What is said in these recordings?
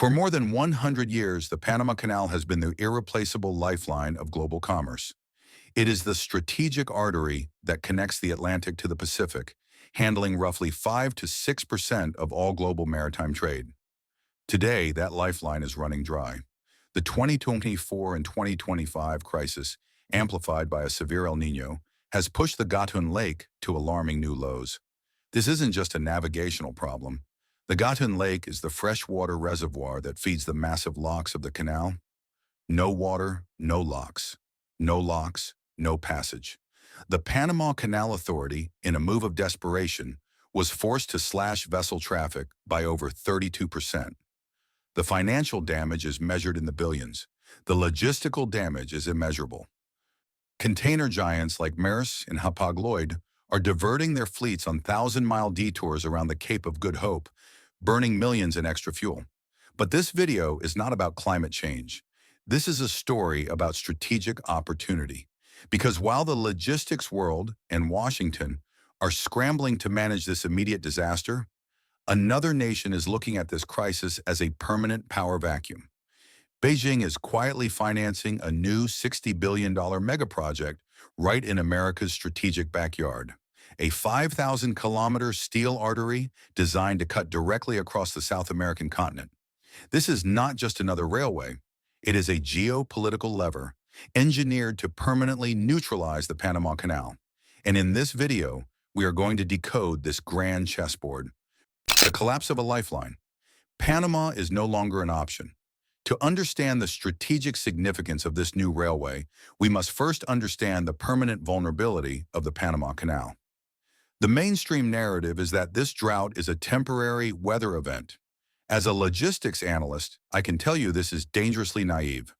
For more than 100 years, the Panama Canal has been the irreplaceable lifeline of global commerce. It is the strategic artery that connects the Atlantic to the Pacific, handling roughly 5 to 6% of all global maritime trade. Today, that lifeline is running dry. The 2024 and 2025 crisis, amplified by a severe El Niño, has pushed the Gatun Lake to alarming new lows. This isn't just a navigational problem. The Gatun Lake is the freshwater reservoir that feeds the massive locks of the canal. No water, no locks. No locks, no passage. The Panama Canal Authority, in a move of desperation, was forced to slash vessel traffic by over 32%. The financial damage is measured in the billions. The logistical damage is immeasurable. Container giants like Maersk and Hapag-Lloyd are diverting their fleets on 1,000-mile detours around the Cape of Good Hope, burning millions in extra fuel. But this video is not about climate change. This is a story about strategic opportunity. Because while the logistics world and Washington are scrambling to manage this immediate disaster, another nation is looking at this crisis as a permanent power vacuum. Beijing is quietly financing a new $60 billion megaproject right in America's strategic backyard. A 5,000-kilometer steel artery designed to cut directly across the South American continent. This is not just another railway. It is a geopolitical lever engineered to permanently neutralize the Panama Canal. And in this video, we are going to decode this grand chessboard. The collapse of a lifeline. Panama is no longer an option. To understand the strategic significance of this new railway, we must first understand the permanent vulnerability of the Panama Canal. The mainstream narrative is that this drought is a temporary weather event. As a logistics analyst, I can tell you this is dangerously naive.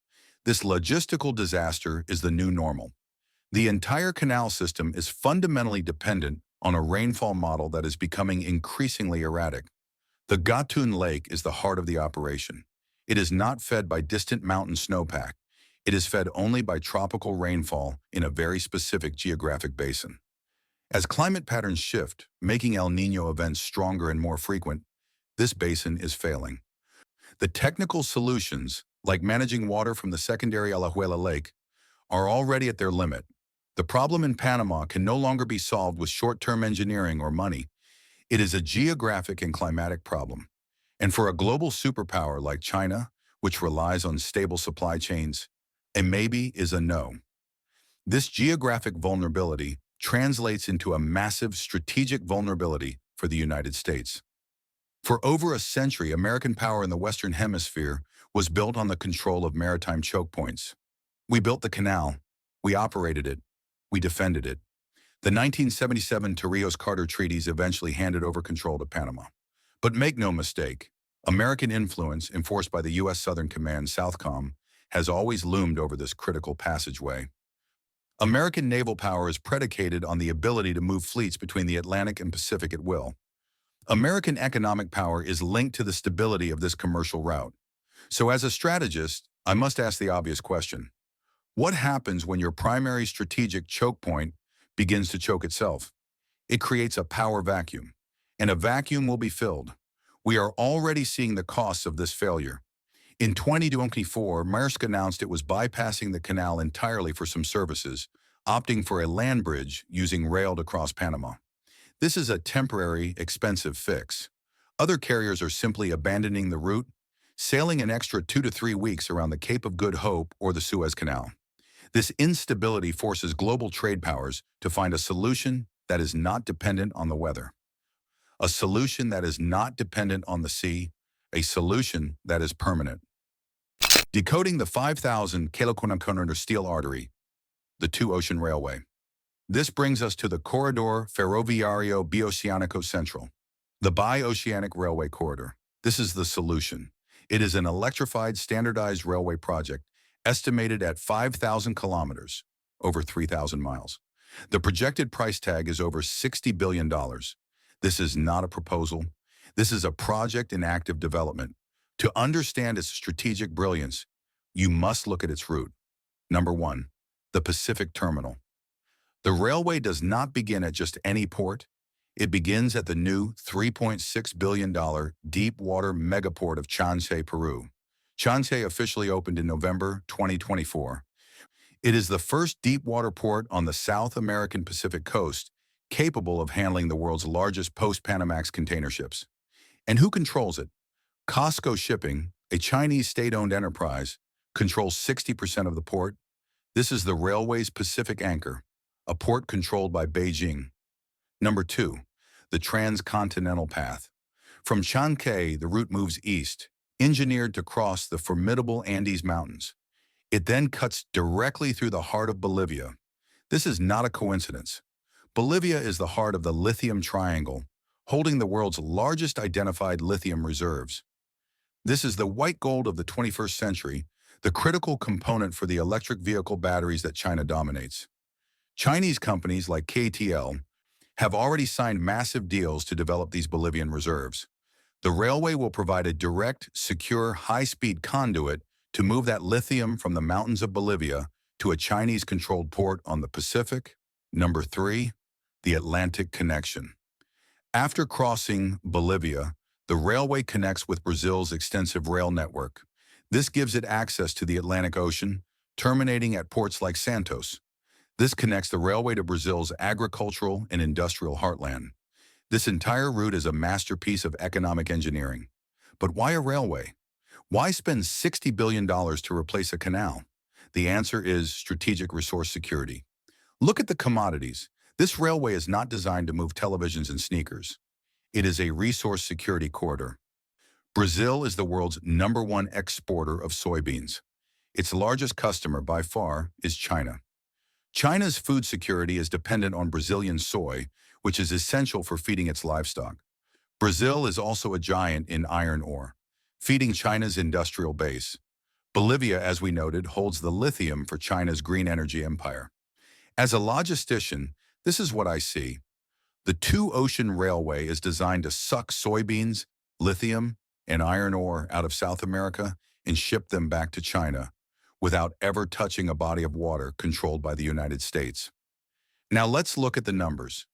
This logistical disaster is the new normal. The entire canal system is fundamentally dependent on a rainfall model that is becoming increasingly erratic. The Gatun Lake is the heart of the operation. It is not fed by distant mountain snowpack. It is fed only by tropical rainfall in a very specific geographic basin. As climate patterns shift, making El Niño events stronger and more frequent, this basin is failing. The technical solutions, like managing water from the secondary Alajuela Lake, are already at their limit. The problem in Panama can no longer be solved with short-term engineering or money. It is a geographic and climatic problem. And for a global superpower like China, which relies on stable supply chains, a maybe is a no. This geographic vulnerability translates into a massive strategic vulnerability for the United States. For over a century, American power in the Western Hemisphere was built on the control of maritime choke points. We built the canal, we operated it, we defended it. The 1977 Torrijos-Carter treaties eventually handed over control to Panama. But make no mistake, American influence, enforced by the U.S. Southern Command, SOUTHCOM, has always loomed over this critical passageway. American naval power is predicated on the ability to move fleets between the Atlantic and Pacific at will. American economic power is linked to the stability of this commercial route. So as a strategist, I must ask the obvious question. What happens when your primary strategic choke point begins to choke itself? It creates a power vacuum, and a vacuum will be filled. We are already seeing the costs of this failure. In 2024, Maersk announced it was bypassing the canal entirely for some services, opting for a land bridge using rail to cross Panama. This is a temporary, expensive fix. Other carriers are simply abandoning the route, sailing an extra 2 to 3 weeks around the Cape of Good Hope or the Suez Canal. This instability forces global trade powers to find a solution that is not dependent on the weather. A solution that is not dependent on the sea, a solution that is permanent. Decoding the 5,000-kilometer steel artery, the two-ocean railway. This brings us to the Corredor Ferroviario Bioceanico Central, the Bi-Oceanic Railway Corridor. This is the solution. It is an electrified, standardized railway project estimated at 5,000 kilometers, over 3,000 miles. The projected price tag is over $60 billion. This is not a proposal. This is a project in active development. To understand its strategic brilliance, you must look at its route. Number 1, the Pacific Terminal. The railway does not begin at just any port. It begins at the new $3.6 billion deep-water megaport of Chancay, Peru. Chancay officially opened in November 2024. It is the first deep-water port on the South American Pacific coast, capable of handling the world's largest post-Panamax container ships. And who controls it? COSCO Shipping, a Chinese state-owned enterprise, controls 60% of the port. This is the railway's Pacific anchor, a port controlled by Beijing. Number 2, the transcontinental path. From Chancay, the route moves east, engineered to cross the formidable Andes Mountains. It then cuts directly through the heart of Bolivia. This is not a coincidence. Bolivia is the heart of the lithium triangle, holding the world's largest identified lithium reserves. This is the white gold of the 21st century, the critical component for the electric vehicle batteries that China dominates. Chinese companies like KTL have already signed massive deals to develop these Bolivian reserves. The railway will provide a direct, secure, high-speed conduit to move that lithium from the mountains of Bolivia to a Chinese-controlled port on the Pacific. Number 3, the Atlantic connection. After crossing Bolivia, the railway connects with Brazil's extensive rail network. This gives it access to the Atlantic Ocean, terminating at ports like Santos. This connects the railway to Brazil's agricultural and industrial heartland. This entire route is a masterpiece of economic engineering. But why a railway? Why spend $60 billion to replace a canal? The answer is strategic resource security. Look at the commodities. This railway is not designed to move televisions and sneakers. It is a resource security corridor. Brazil is the world's #1 exporter of soybeans. Its largest customer by far is China. China's food security is dependent on Brazilian soy, which is essential for feeding its livestock. Brazil is also a giant in iron ore, feeding China's industrial base. Bolivia, as we noted, holds the lithium for China's green energy empire. As a logistician, this is what I see. The two-ocean railway is designed to suck soybeans, lithium, and iron ore out of South America and ship them back to China, without ever touching a body of water controlled by the United States. Now let's look at the numbers.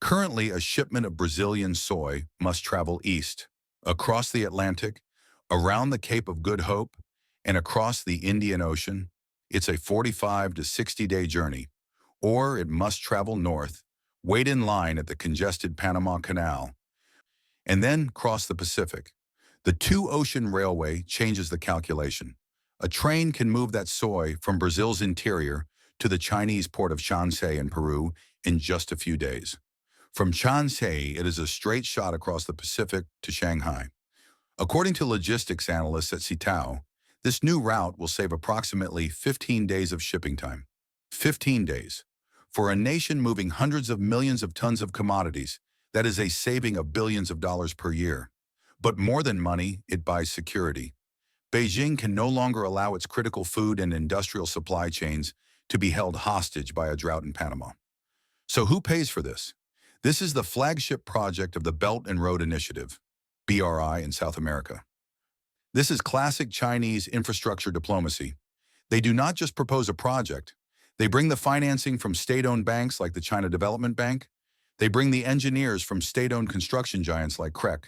Currently, a shipment of Brazilian soy must travel east, across the Atlantic, around the Cape of Good Hope, and across the Indian Ocean. It's a 45 to 60-day journey. Or it must travel north, wait in line at the congested Panama Canal, and then cross the Pacific. The two-ocean railway changes the calculation. A train can move that soy from Brazil's interior to the Chinese port of Chancay in Peru in just a few days. From Chancay, it is a straight shot across the Pacific to Shanghai. According to logistics analysts at Citao, this new route will save approximately 15 days of shipping time. 15 days. For a nation moving hundreds of millions of tons of commodities, that is a saving of billions of dollars per year. But more than money, it buys security. Beijing can no longer allow its critical food and industrial supply chains to be held hostage by a drought in Panama. So who pays for this? This is the flagship project of the Belt and Road Initiative, BRI in South America. This is classic Chinese infrastructure diplomacy. They do not just propose a project. They bring the financing from state-owned banks like the China Development Bank. They bring the engineers from state-owned construction giants like CREC.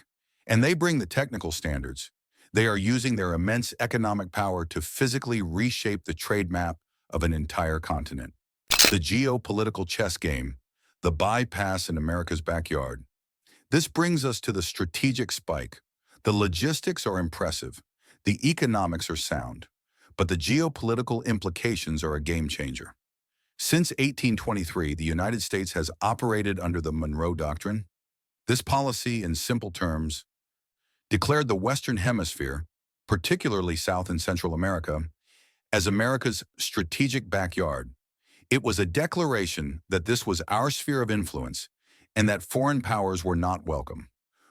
And they bring the technical standards. They are using their immense economic power to physically reshape the trade map of an entire continent. The geopolitical chess game, the bypass in America's backyard. This brings us to the strategic spike. The logistics are impressive. The economics are sound. But the geopolitical implications are a game changer. Since 1823, the United States has operated under the Monroe Doctrine. This policy, in simple terms, declared the Western Hemisphere, particularly South and Central America, as America's strategic backyard. It was a declaration that this was our sphere of influence and that foreign powers were not welcome.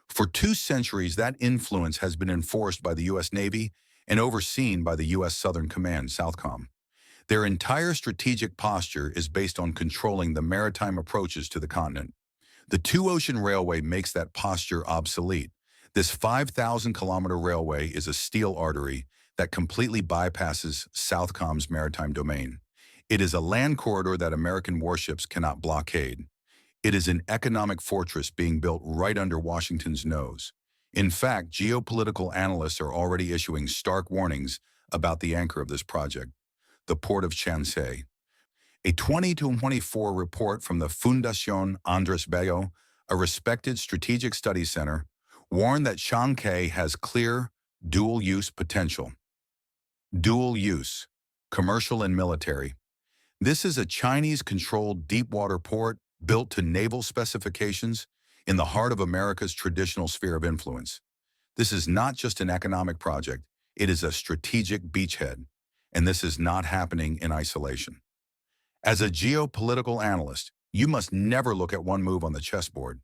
For 2 centuries, that influence has been enforced by the U.S. Navy and overseen by the U.S. Southern Command, SOUTHCOM. Their entire strategic posture is based on controlling the maritime approaches to the continent. The two-ocean railway makes that posture obsolete. This 5,000-kilometer railway is a steel artery that completely bypasses SOUTHCOM's maritime domain. It is a land corridor that American warships cannot blockade. It is an economic fortress being built right under Washington's nose. In fact, geopolitical analysts are already issuing stark warnings about the anchor of this project, the port of Shanxi. A 2024 report from the Fundación Andrés Bello, a respected strategic studies center, warned that Shanxi has clear dual-use potential. Dual use, commercial and military. This is a Chinese-controlled deep-water port built to naval specifications in the heart of America's traditional sphere of influence. This is not just an economic project, it is a strategic beachhead, and this is not happening in isolation. As a geopolitical analyst, you must never look at one move on the chessboard.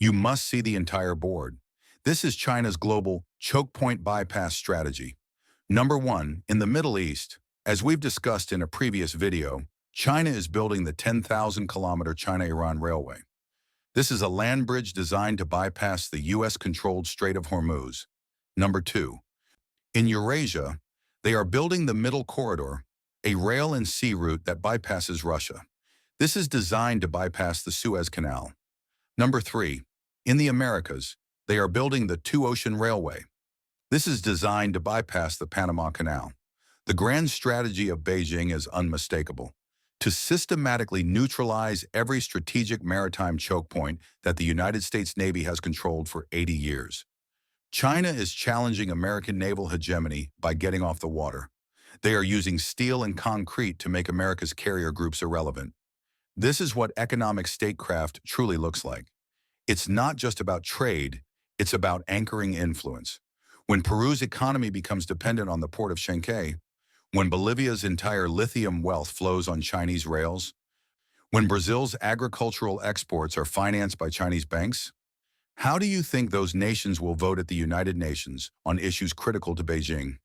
You must see the entire board. This is China's global choke point bypass strategy. Number 1, in the Middle East, as we've discussed in a previous video, China is building the 10,000-kilometer China-Iran Railway. This is a land bridge designed to bypass the U.S.-controlled Strait of Hormuz. Number 2, in Eurasia, they are building the Middle Corridor, a rail and sea route that bypasses Russia. This is designed to bypass the Suez Canal. Number 3, in the Americas, they are building the Two-Ocean Railway. This is designed to bypass the Panama Canal. The grand strategy of Beijing is unmistakable: to systematically neutralize every strategic maritime choke point that the United States Navy has controlled for 80 years. China is challenging American naval hegemony by getting off the water. They are using steel and concrete to make America's carrier groups irrelevant. This is what economic statecraft truly looks like. It's not just about trade, it's about anchoring influence. When Peru's economy becomes dependent on the port of Shanxi, when Bolivia's entire lithium wealth flows on Chinese rails, when Brazil's agricultural exports are financed by Chinese banks, how do you think those nations will vote at the United Nations on issues critical to Beijing?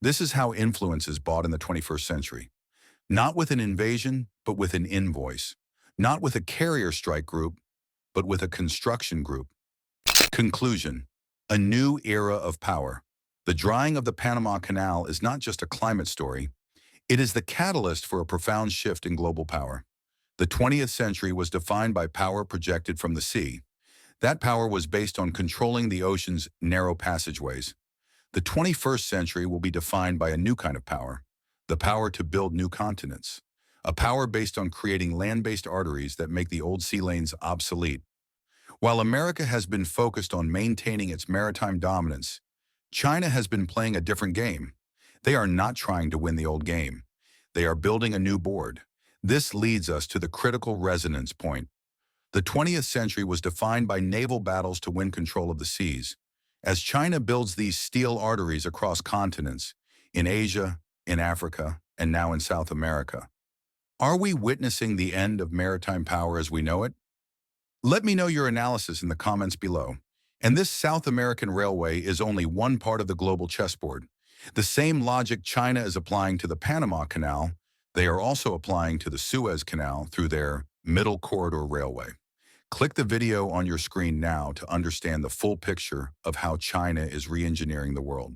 This is how influence is bought in the 21st century. Not with an invasion, but with an invoice. Not with a carrier strike group, but with a construction group. Conclusion: a new era of power. The drying of the Panama Canal is not just a climate story. It is the catalyst for a profound shift in global power. The 20th century was defined by power projected from the sea. That power was based on controlling the ocean's narrow passageways. The 21st century will be defined by a new kind of power, the power to build new continents, a power based on creating land-based arteries that make the old sea lanes obsolete. While America has been focused on maintaining its maritime dominance, China has been playing a different game. They are not trying to win the old game. They are building a new board. This leads us to the critical resonance point. The 20th century was defined by naval battles to win control of the seas. As China builds these steel arteries across continents, in Asia, in Africa, and now in South America, are we witnessing the end of maritime power as we know it? Let me know your analysis in the comments below. And this South American railway is only one part of the global chessboard. The same logic China is applying to the Panama Canal, they are also applying to the Suez Canal through their Middle Corridor Railway. Click the video on your screen now to understand the full picture of how China is re-engineering the world.